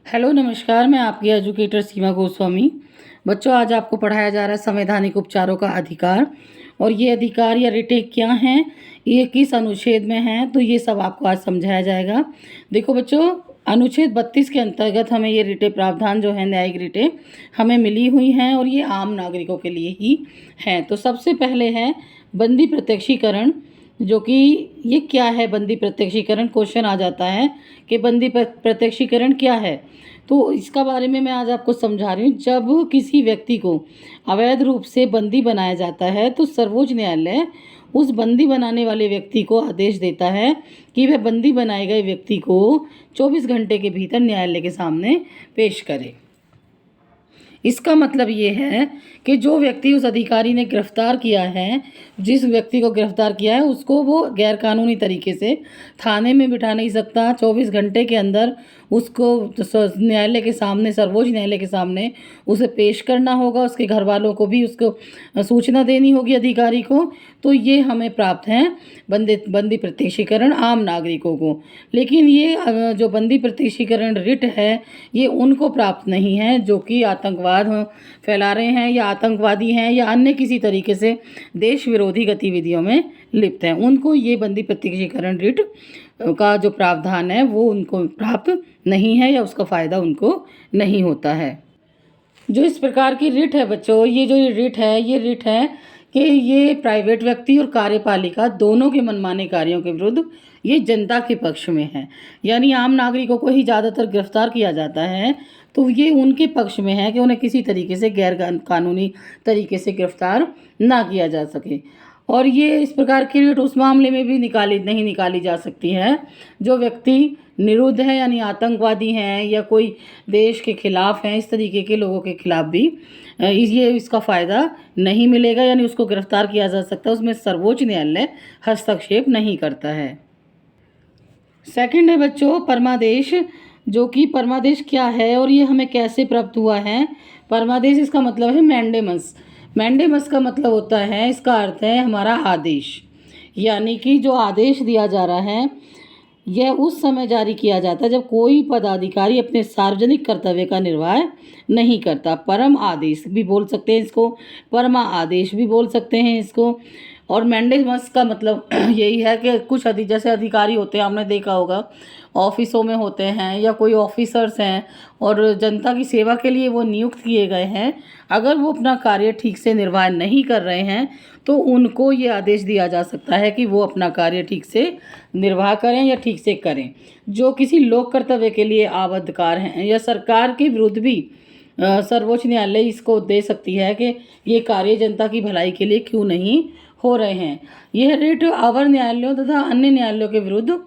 Hello नमस्कार, मैं आपकी एजुकेटर सीमा गोस्वामी। बच्चों, आज आपको पढ़ाया जा रहा है संवैधानिक उपचारों का अधिकार। और ये अधिकार या रिटें क्या हैं, ये किस अनुच्छेद में हैं, तो ये सब आपको आज समझाया जाएगा। देखो बच्चों, अनुच्छेद 32 के अंतर्गत हमें ये रिटें प्रावधान जो है न्यायिक रिटें हमें मिली हुई हैं और ये आम नागरिकों के लिए ही हैं। तो सबसे पहले है बंदी प्रत्यक्षीकरण, जो कि ये क्या है। बंदी प्रत्यक्षीकरण क्वेश्चन आ जाता है कि बंदी प्रत्यक्षीकरण क्या है, तो इसका बारे में मैं आज आपको समझा रही हूँ। जब किसी व्यक्ति को अवैध रूप से बंदी बनाया जाता है तो सर्वोच्च न्यायालय उस बंदी बनाने वाले व्यक्ति को आदेश देता है कि वह बंदी बनाए गए व्यक्ति को 24 घंटे के भीतर न्यायालय के सामने पेश करे। इसका मतलब ये है कि जो व्यक्ति उस अधिकारी ने गिरफ्तार किया है, जिस व्यक्ति को गिरफ्तार किया है, उसको वो गैरकानूनी तरीके से थाने में बिठा नहीं सकता। 24 घंटे के अंदर उसको न्यायालय के सामने, सर्वोच्च न्यायालय के सामने उसे पेश करना होगा। उसके घर वालों को भी उसको सूचना देनी होगी अधिकारी को। तो ये हमें प्राप्त है बंदी प्रत्यक्षीकरण आम नागरिकों को। लेकिन ये जो बंदी प्रत्यक्षीकरण रिट है, ये उनको प्राप्त नहीं है जो कि आतंकवाद फैला रहे हैं या आतंकवादी हैं या अन्य किसी तरीके से देश विरोधी गतिविधियों में लिप्त हैं। उनको ये बंदी प्रत्यक्षीकरण रिट का जो प्रावधान है वो उनको प्राप्त नहीं है या उसका फ़ायदा उनको नहीं होता है। जो इस प्रकार की रिट है बच्चों, ये जो ये रिट है कि ये प्राइवेट व्यक्ति और कार्यपालिका दोनों के मनमाने कार्यों के विरुद्ध ये जनता के पक्ष में है। यानी आम नागरिकों को ही ज़्यादातर गिरफ्तार किया जाता है, तो ये उनके पक्ष में है कि उन्हें किसी तरीके से गैर कानूनी तरीके से गिरफ्तार ना किया जा सके। और ये इस प्रकार की रिट उस मामले में भी नहीं निकाली जा सकती है जो व्यक्ति निरुद्ध है, यानी आतंकवादी हैं या कोई देश के खिलाफ हैं। इस तरीके के लोगों के खिलाफ भी इसका फ़ायदा नहीं मिलेगा, यानी उसको गिरफ्तार किया जा सकता है। उसमें सर्वोच्च न्यायालय हस्तक्षेप नहीं करता है। सेकंड है बच्चों परमादेश, जो कि परमादेश क्या है और ये हमें कैसे प्राप्त हुआ है। परमादेश, इसका मतलब है मैंडेमस। मैंडेमस का मतलब होता है, इसका अर्थ है हमारा आदेश। यानी कि जो आदेश दिया जा रहा है यह उस समय जारी किया जाता है जब कोई पदाधिकारी अपने सार्वजनिक कर्तव्य का निर्वाह नहीं करता। परम आदेश भी बोल सकते हैं इसको, परमा आदेश भी बोल सकते हैं इसको। और मैंडेमस का मतलब यही है कि कुछ जैसे अधिकारी होते हैं, आपने देखा होगा ऑफिसों में होते हैं या कोई ऑफिसर्स हैं और जनता की सेवा के लिए वो नियुक्त किए गए हैं। अगर वो अपना कार्य ठीक से निर्वाह नहीं कर रहे हैं तो उनको ये आदेश दिया जा सकता है कि वो अपना कार्य ठीक से निर्वाह करें या ठीक से करें। जो किसी लोक कर्तव्य के लिए आबद्धकार हैं या सरकार के विरुद्ध भी सर्वोच्च न्यायालय इसको दे सकती है कि ये कार्य जनता की भलाई के लिए क्यों नहीं हो रहे हैं। यह रिट अवर न्यायालयों तथा अन्य न्यायालयों के विरुद्ध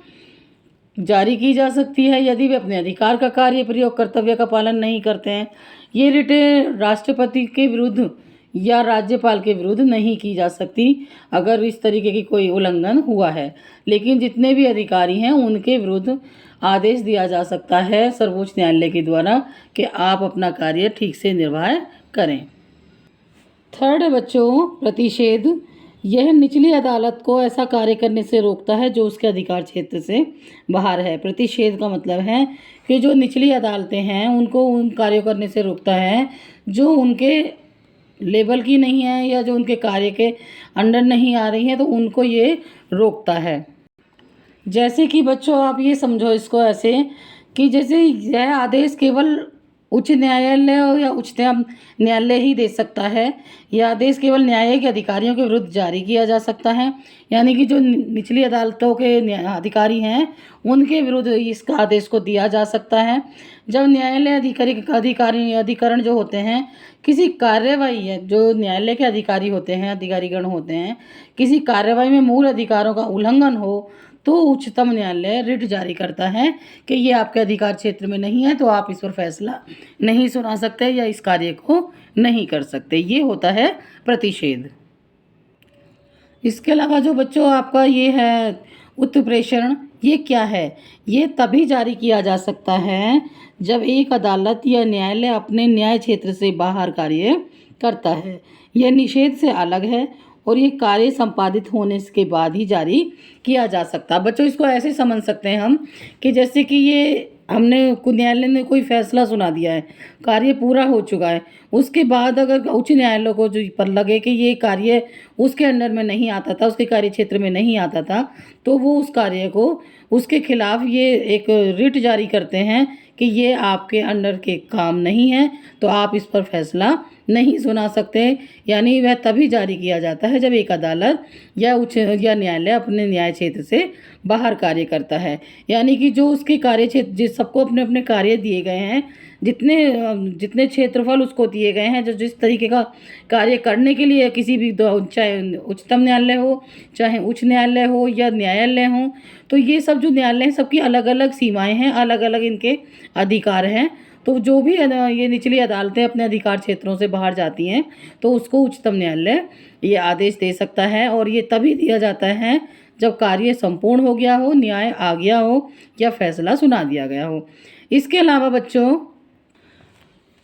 जारी की जा सकती है यदि वे अपने अधिकार का कार्य प्रयोग कर्तव्य का पालन नहीं करते हैं। ये रिटें राष्ट्रपति के विरुद्ध या राज्यपाल के विरुद्ध नहीं की जा सकती अगर इस तरीके की कोई उल्लंघन हुआ है। लेकिन जितने भी अधिकारी हैं उनके विरुद्ध आदेश दिया जा सकता है सर्वोच्च न्यायालय के द्वारा कि आप अपना कार्य ठीक से निर्वाह करें। थर्ड है बच्चों प्रतिषेध। यह निचली अदालत को ऐसा कार्य करने से रोकता है जो उसके अधिकार क्षेत्र से बाहर है। प्रतिषेध का मतलब है कि जो निचली अदालतें हैं उनको उन कार्यों करने से रोकता है जो उनके लेवल की नहीं है या जो उनके कार्य के अंडर नहीं आ रही हैं, तो उनको ये रोकता है। जैसे कि बच्चों आप ये समझो इसको ऐसे कि जैसे यह आदेश केवल उच्च न्यायालय या उच्चतम न्यायालय ही दे सकता है। यह आदेश केवल न्यायिक अधिकारियों के विरुद्ध जारी किया जा सकता है, यानी कि जो निचली अदालतों के अधिकारी हैं उनके विरुद्ध इसका आदेश को दिया जा सकता है। जब न्यायालय अधिकरण जो होते हैं किसी कार्यवाही है, जो न्यायालय के अधिकारी होते हैं, अधिकारीगण होते हैं, किसी कार्यवाही में मूल अधिकारों का उल्लंघन हो तो उच्चतम न्यायालय रिट जारी करता है कि ये आपके अधिकार क्षेत्र में नहीं है, तो आप इस पर फैसला नहीं सुना सकते या इस कार्य को नहीं कर सकते। ये होता है प्रतिषेध। इसके अलावा जो बच्चों आपका ये है उत्प्रेषण, ये क्या है। ये तभी जारी किया जा सकता है जब एक अदालत या न्यायालय अपने न्याय क्षेत्र से बाहर कार्य करता है। यह निषेध से अलग है और ये कार्य संपादित होने के बाद ही जारी किया जा सकता है। बच्चों इसको ऐसे समझ सकते हैं हम कि जैसे कि ये हमने न्यायालय ने कोई फैसला सुना दिया है, कार्य पूरा हो चुका है, उसके बाद अगर उच्च न्यायालय को जो पर लगे कि ये कार्य उसके अंडर में नहीं आता था, उसके कार्य क्षेत्र में नहीं आता था, तो वो उस कार्य को उसके खिलाफ ये एक रिट जारी करते हैं कि ये आपके अंडर के काम नहीं है, तो आप इस पर फैसला नहीं सुना सकते। यानी वह तभी जारी किया जाता है जब एक अदालत या उच्च या न्यायालय अपने न्याय क्षेत्र से बाहर कार्य करता है। यानी कि जो उसके कार्य क्षेत्र, जिस सबको अपने अपने कार्य दिए गए हैं, जितने क्षेत्रफल उसको दिए गए हैं, जो जिस तरीके का कार्य करने के लिए किसी भी चाहे उच्चतम न्यायालय हो, चाहे उच्च न्यायालय हो या न्यायालय हो, तो ये सब जो न्यायालय हैं सबकी अलग अलग सीमाएं हैं, अलग अलग इनके अधिकार हैं। तो जो भी ये निचली अदालतें अपने अधिकार क्षेत्रों से बाहर जाती हैं, तो उसको उच्चतम न्यायालय ये आदेश दे सकता है, और ये तभी दिया जाता है जब कार्य संपूर्ण हो गया हो, न्याय आ गया हो या फैसला सुना दिया गया हो। इसके अलावा बच्चों,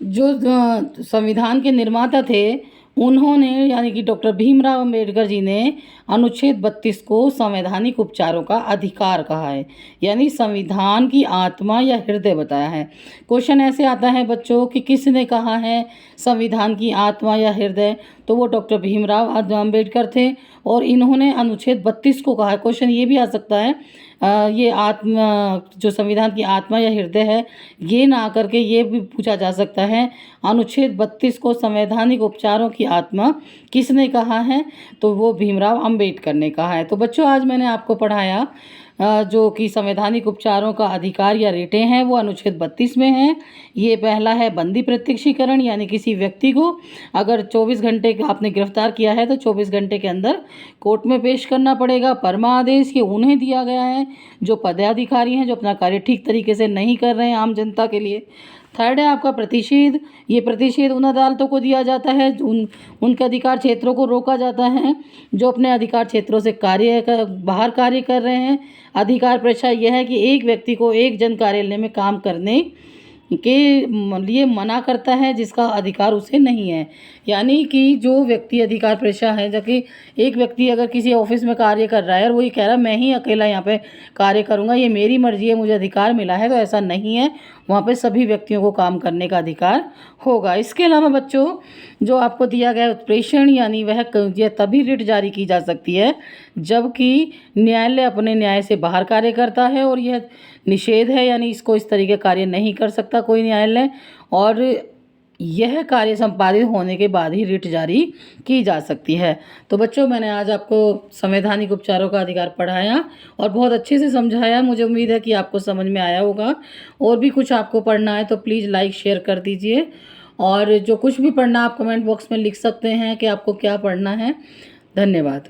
जो संविधान के निर्माता थे, उन्होंने यानी कि डॉक्टर भीमराव अंबेडकर जी ने अनुच्छेद 32 को संवैधानिक उपचारों का अधिकार कहा है, यानी संविधान की आत्मा या हृदय बताया है। क्वेश्चन ऐसे आता है बच्चों कि किसने कहा है संविधान की आत्मा या हृदय, तो वो डॉक्टर भीमराव अंबेडकर थे, और इन्होंने अनुच्छेद 32 को कहा है। क्वेश्चन ये भी आ सकता है ये आत्मा, जो संविधान की आत्मा या हृदय है, ये ना करके ये भी पूछा जा सकता है अनुच्छेद 32 को संवैधानिक उपचारों की आत्मा किसने कहा है, तो वो भीमराव अंबेडकर ने कहा है। तो बच्चों, आज मैंने आपको पढ़ाया जो कि संवैधानिक उपचारों का अधिकार या रिटें हैं, वो अनुच्छेद 32 में हैं। ये पहला है बंदी प्रत्यक्षीकरण, यानी किसी व्यक्ति को अगर 24 घंटे का आपने गिरफ्तार किया है तो 24 घंटे के अंदर कोर्ट में पेश करना पड़ेगा। परमादेश ये उन्हें दिया गया है जो पदाधिकारी हैं, जो अपना कार्य ठीक तरीके से नहीं कर रहे हैं आम जनता के लिए। थर्ड है आपका प्रतिषेध, ये प्रतिषेध उन अदालतों को दिया जाता है, उनके अधिकार क्षेत्रों को रोका जाता है जो अपने अधिकार क्षेत्रों से बाहर कार्य कर रहे हैं। अधिकार परीक्षा यह है कि एक व्यक्ति को एक जन कार्यालय में काम करने के लिए मना करता है जिसका अधिकार उसे नहीं है। यानी कि जो व्यक्ति अधिकार परीक्षा है, जबकि एक व्यक्ति अगर किसी ऑफिस में कार्य कर रहा है और वो ये कह रहा है मैं ही अकेला यहाँ पे कार्य करूँगा, ये मेरी मर्जी है, मुझे अधिकार मिला है, तो ऐसा नहीं है। वहाँ पे सभी व्यक्तियों को काम करने का अधिकार होगा। इसके अलावा बच्चों, जो आपको दिया गया उत्प्रेषण, यानी वह यह तभी रिट जारी की जा सकती है जबकि न्यायालय अपने न्याय से बाहर कार्य करता है, और यह निषेध है, यानी इसको इस तरीके कार्य नहीं कर सकता कोई न्यायालय, और यह कार्य संपादित होने के बाद ही रिट जारी की जा सकती है। तो बच्चों, मैंने आज आपको संवैधानिक उपचारों का अधिकार पढ़ाया और बहुत अच्छे से समझाया। मुझे उम्मीद है कि आपको समझ में आया होगा। और भी कुछ आपको पढ़ना है तो प्लीज़ लाइक शेयर कर दीजिए, और जो कुछ भी पढ़ना आप कमेंट बॉक्स में लिख सकते हैं कि आपको क्या पढ़ना है। धन्यवाद।